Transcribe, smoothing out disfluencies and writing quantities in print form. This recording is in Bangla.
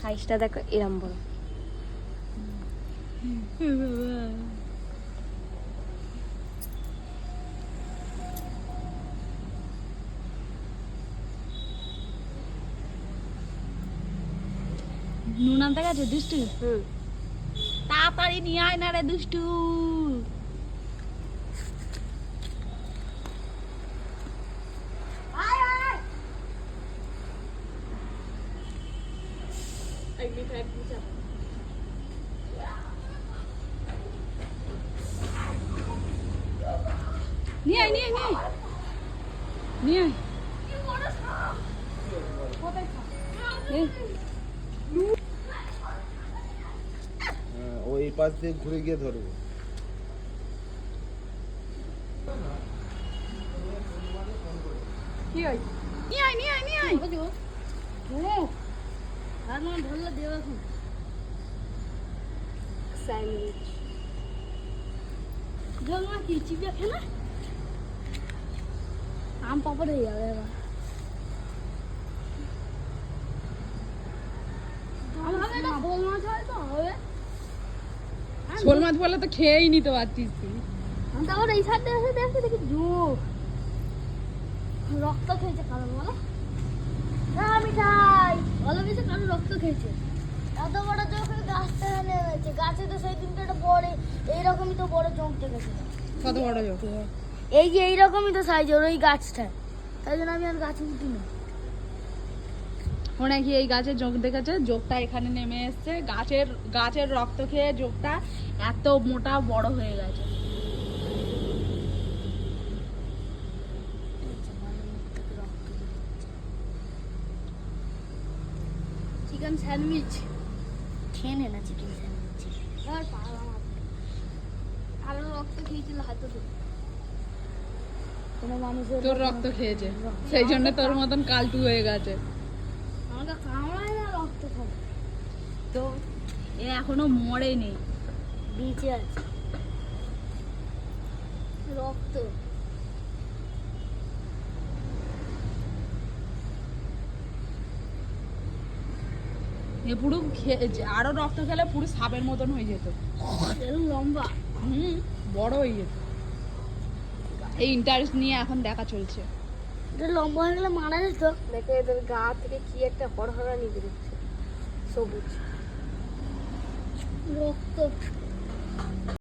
সাইজটা দেখো এরম বড়। নুন আনতে গেছে দুষ্টু? তাড়াতাড়ি নিয়ে আয় না রে দুষ্টু। নিয়ে আয় নিয়ে আয় নিয়ে আয় নিয়ে আয়। ওই পাশ দিয়ে ঘুরে গিয়ে ধরবে। কি হয়? নিয়ে আয় নিয়ে আয় নিয়ে আয়। আর মনে ধরলে দেব এখন। স্যান্ডউইচ ধর মা কি চিবিয়ে খেলা? আম পাপড় হয়ে যাবে এবার। শোল মাছ হয় তো হবে। শোল মাছ বলে তো খেয়েই নিতে পারতিস তুই। আমি তো আবার এই সাইডে এসে দেখছি দেখি জোর রক্ত খেয়েছে কারো বলো না মিঠাই ভালো বেশি কারো রক্ত খেয়েছে। এত বড় চোখ গাছটা নেমেছে গাছে তো সেই দিনটা একটা বড় এইরকমই তো বড় চোখ দেখেছিল। কত বড় জোক? এই যে এইরকমই তো সাইজের ওই গাছটা, তাই জন্য আমি আর গাছে উঠি না। ও নাকি এই গাছের জোক দেখেছে, জোকটা এখানে নেমে এসছে, গাছের রক্ত খেয়ে জোকটা এত মোটা বড় হয়ে গেছে। চিকেন স্যান্ডউইচ খেয়ে নে না চিকেন স্যান্ডউইচ। আর পাগলা মাছ আরো রক্ত খেয়েছিল হয়তো তো কোনো মানুষের তোর রক্ত খেয়েছে, সেই জন্য তোর মতন কালটু হয়ে গেছে। আমাকে কামড়ায় না রক্ত খাবে তো এ এখনো মরেনি, বেঁচে আছে রক্ত। এ পুরো আরো রক্ত খেলে পুরো সাপের মতন হয়ে যেত। এরকম লম্বা বড় হয়ে যেত। এই ইন্টারেস্ট নিয়ে এখন দেখা চলছে। এটা লম্বা হয়ে গেলে মারা যেত। দেখো এদের গা থেকে কি একটা হরহরানি বেরোচ্ছে, সবুজ রক্ত